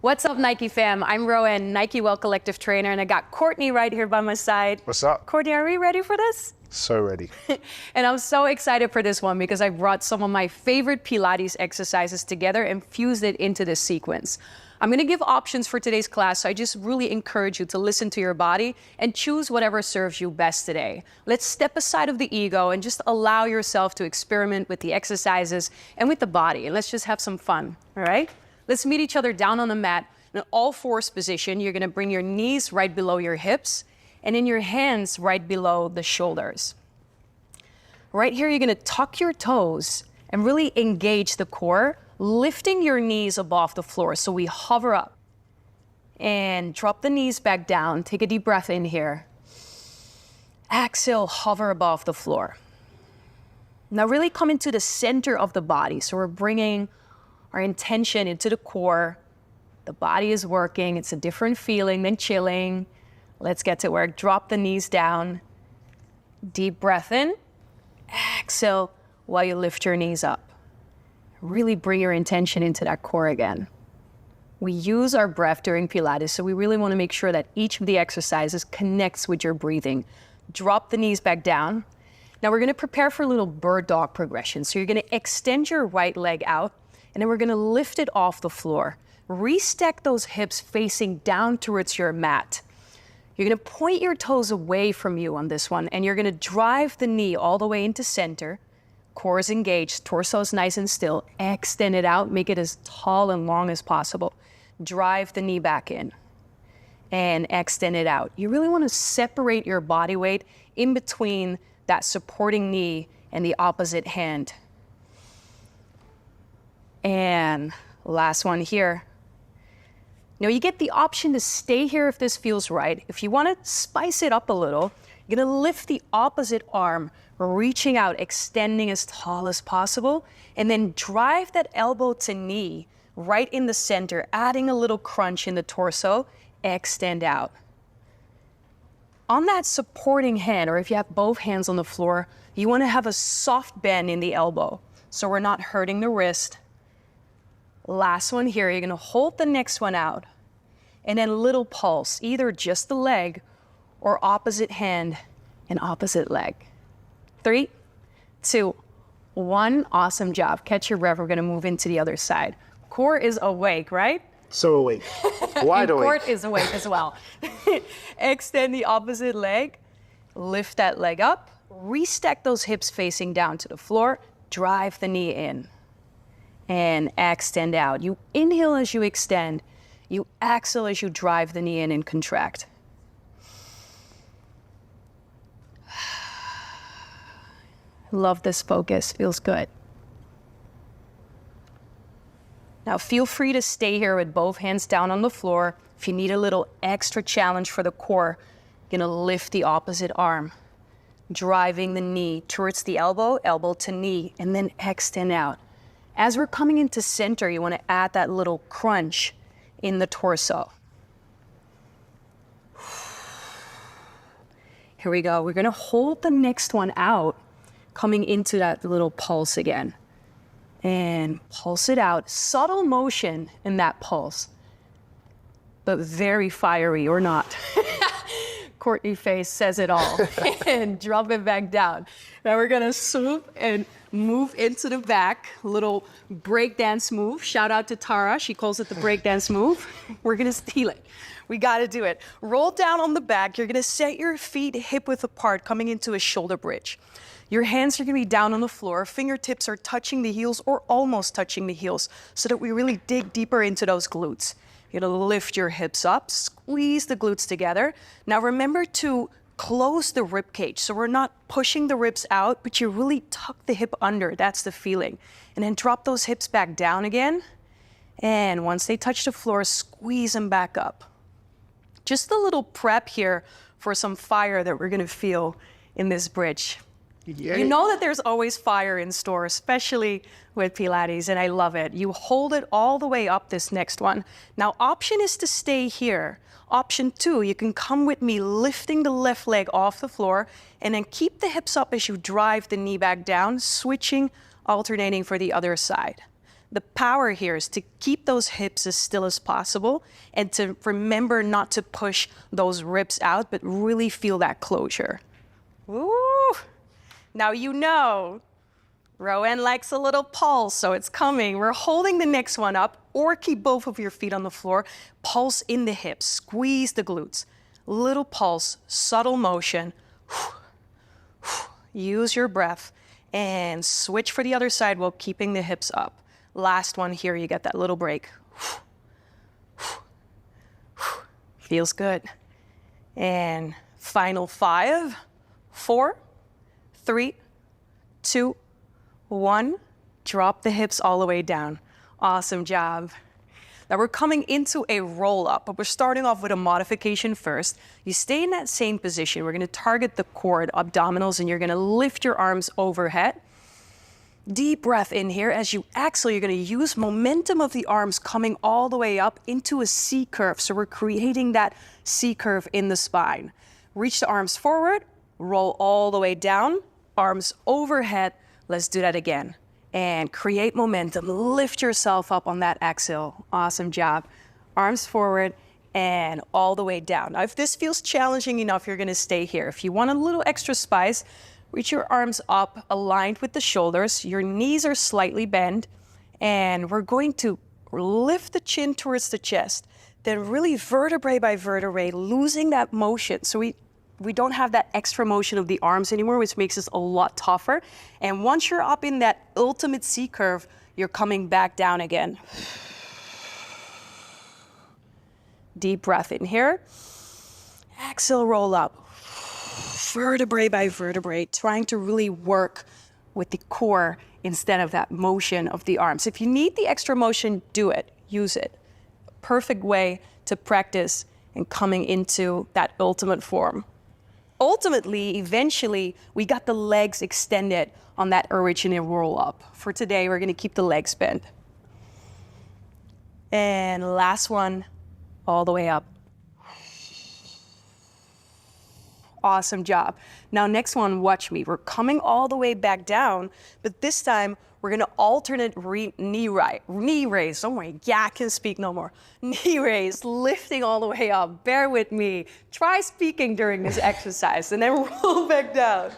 What's up, Nike fam? I'm Rowen, Nike Well Collective trainer, and I got Courtney right here by my side. What's up? Courtney, are we ready for this? So ready. And I'm so excited for this one because I brought some of my favorite Pilates exercises together and fused it into this sequence. I'm gonna give options for today's class, so I just really encourage you to listen to your body and choose whatever serves you best today. Let's step aside of the ego and just allow yourself to experiment with the exercises and with the body, and let's just have some fun, all right? Let's meet each other down on the mat in an all-fours position. You're gonna bring your knees right below your hips and in your hands right below the shoulders. Right here, you're gonna tuck your toes and really engage the core, lifting your knees above the floor. So we hover up and drop the knees back down. Take a deep breath in here. Exhale, hover above the floor. Now really come into the center of the body. So we're bringing our intention into the core. The body is working. It's a different feeling than chilling. Let's get to work. Drop the knees down. Deep breath in. Exhale while you lift your knees up. Really bring your intention into that core again. We use our breath during Pilates, so we really want to make sure that each of the exercises connects with your breathing. Drop the knees back down. Now we're going to prepare for a little bird dog progression. So you're going to extend your right leg out, and then we're going to lift it off the floor. Restack those hips facing down towards your mat. You're going to point your toes away from you on this one, and you're going to drive the knee all the way into center. Core is engaged, torso is nice and still. Extend it out, make it as tall and long as possible. Drive the knee back in and extend it out. You really want to separate your body weight in between that supporting knee and the opposite hand. And last one here. Now you get the option to stay here if this feels right. If you want to spice it up a little, you're going to lift the opposite arm, reaching out, extending as tall as possible, and then drive that elbow to knee right in the center, adding a little crunch in the torso. Extend out. On that supporting hand, or if you have both hands on the floor, you want to have a soft bend in the elbow, so we're not hurting the wrist. Last one here, you're going to hold the next one out, and then little pulse, either just the leg or opposite hand and opposite leg. 3, 2, 1. Awesome job. Catch your breath. We're going to move into the other side. Core is awake, right? So awake. Wide awake. Core is awake as well. Extend the opposite leg. Lift that leg up. Restack those hips facing down to the floor. Drive the knee in. And extend out. You inhale as you extend. You exhale as you drive the knee in and contract. Love this focus, feels good. Now feel free to stay here with both hands down on the floor. If you need a little extra challenge for the core, you're gonna lift the opposite arm, driving the knee towards the elbow, elbow to knee, and then extend out. As we're coming into center, you want to add that little crunch in the torso. Here we go. We're going to hold the next one out, coming into that little pulse again. And pulse it out. Subtle motion in that pulse, but very fiery or not. Courtney face says it all. And drop it back down. Now we're going to swoop and move into the back, little breakdance move. Shout out to Tara, she calls it the breakdance move. We're gonna steal it. We gotta do it. Roll down on the back. You're gonna set your feet hip width apart, coming into a shoulder bridge. Your hands are gonna be down on the floor. Fingertips are touching the heels or almost touching the heels so that we really dig deeper into those glutes. You're gonna lift your hips up, squeeze the glutes together. Now remember to close the rib cage. So we're not pushing the ribs out, but you really tuck the hip under. That's the feeling. And then drop those hips back down again. And once they touch the floor, squeeze them back up. Just a little prep here for some fire that we're gonna feel in this bridge. Yeah. You know that there's always fire in store, especially with Pilates, and I love it. You hold it all the way up this next one. Now, option is to stay here. Option 2, you can come with me lifting the left leg off the floor and then keep the hips up as you drive the knee back down, switching, alternating for the other side. The power here is to keep those hips as still as possible and to remember not to push those ribs out, but really feel that closure. Woo! Now you know, Rowen likes a little pulse, so it's coming. We're holding the next one up, or keep both of your feet on the floor. Pulse in the hips, squeeze the glutes. Little pulse, subtle motion. Use your breath and switch for the other side while keeping the hips up. Last one here, you get that little break. Feels good. And final 5, 4, 3, 2, 1. Drop the hips all the way down. Awesome job. Now we're coming into a roll up, but we're starting off with a modification first. You stay in that same position. We're gonna target the core, abdominals, and you're gonna lift your arms overhead. Deep breath in here. As you exhale, you're gonna use momentum of the arms coming all the way up into a C curve. So we're creating that C curve in the spine. Reach the arms forward, roll all the way down, arms overhead. Let's do that again. And create momentum. Lift yourself up on that exhale. Awesome job. Arms forward and all the way down. Now, if this feels challenging enough, you're gonna stay here. If you want a little extra spice, reach your arms up, aligned with the shoulders. Your knees are slightly bent, and we're going to lift the chin towards the chest. Then really vertebrae by vertebrae, losing that motion. So we don't have that extra motion of the arms anymore, which makes this a lot tougher. And once you're up in that ultimate C curve, you're coming back down again. Deep breath in here. Exhale, roll up. Vertebrae by vertebrae, trying to really work with the core instead of that motion of the arms. If you need the extra motion, do it, use it. Perfect way to practice and coming into that ultimate form. Ultimately, eventually, we got the legs extended on that original roll up. For today, we're gonna keep the legs bent. And last one, all the way up. Awesome job. Now next one, watch me. We're coming all the way back down, but this time we're gonna alternate knee raise. Oh my God, I can speak no more. Knee raise, lifting all the way up. Bear with me. Try speaking during this exercise and then roll back down.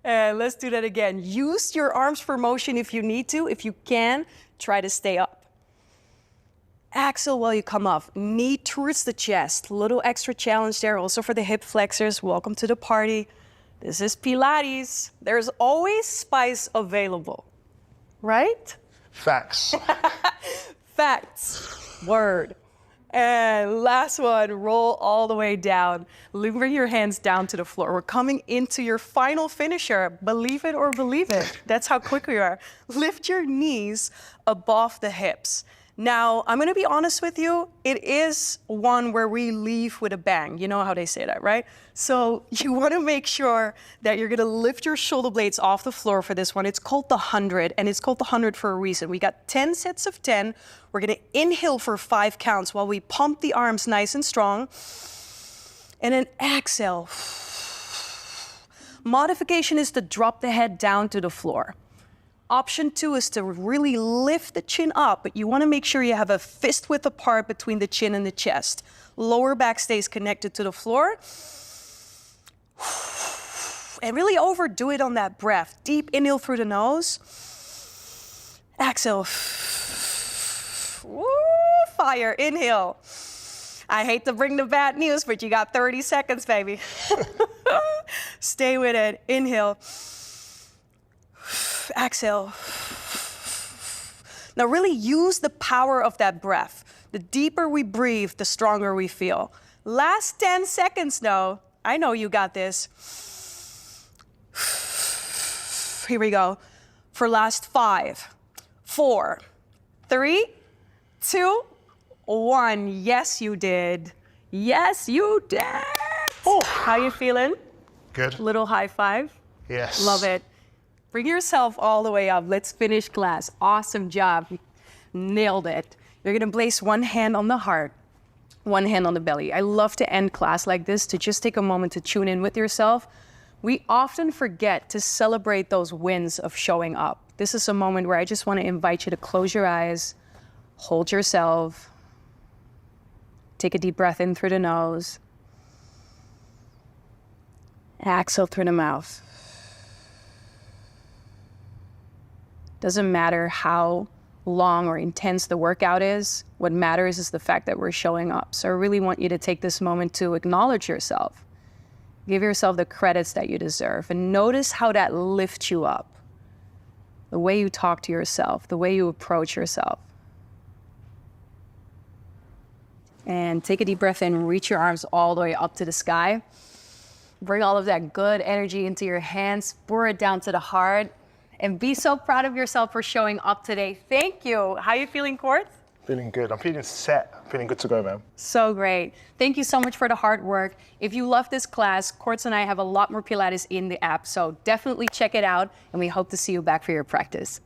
And let's do that again. Use your arms for motion if you need to. If you can, try to stay up. Exhale while you come up. Knee towards the chest. Little extra challenge there also for the hip flexors. Welcome to the party. This is Pilates. There's always spice available, right? Facts. Facts. Word. And last one, roll all the way down. Bring your hands down to the floor. We're coming into your final finisher. Believe it or believe it. That's how quick we are. Lift your knees above the hips. Now, I'm gonna be honest with you, it is one where we leave with a bang. You know how they say that, right? So you wanna make sure that you're gonna lift your shoulder blades off the floor for this one. It's called the 100, and it's called the 100 for a reason. We got 10 sets of 10. We're gonna inhale for 5 counts while we pump the arms nice and strong. And then exhale. Modification is to drop the head down to the floor. Option 2 is to really lift the chin up, but you want to make sure you have a fist width apart between the chin and the chest. Lower back stays connected to the floor. And really overdo it on that breath. Deep inhale through the nose. Exhale. Woo, fire. Inhale. I hate to bring the bad news, but you got 30 seconds, baby. Stay with it. Inhale. Exhale. Now really use the power of that breath. The deeper we breathe, the stronger we feel. Last 10 seconds now. I know you got this. Here we go. For last 5, 4, 3, 2, 1. Yes, you did. Yes, you did. Oh. How you feeling? Good. Little high five. Yes. Love it. Bring yourself all the way up. Let's finish class. Awesome job. You nailed it. You're gonna place one hand on the heart, one hand on the belly. I love to end class like this, to just take a moment to tune in with yourself. We often forget to celebrate those wins of showing up. This is a moment where I just want to invite you to close your eyes, hold yourself, take a deep breath in through the nose, exhale through the mouth. Doesn't matter how long or intense the workout is. What matters is the fact that we're showing up. So I really want you to take this moment to acknowledge yourself. Give yourself the credits that you deserve, and notice how that lifts you up. The way you talk to yourself, the way you approach yourself. And take a deep breath in, reach your arms all the way up to the sky. Bring all of that good energy into your hands, pour it down to the heart, and be so proud of yourself for showing up today. Thank you. How are you feeling, Court? Feeling good. I'm feeling set. Feeling good to go, man. So great. Thank you so much for the hard work. If you love this class, Courts and I have a lot more Pilates in the app, so definitely check it out, and we hope to see you back for your practice.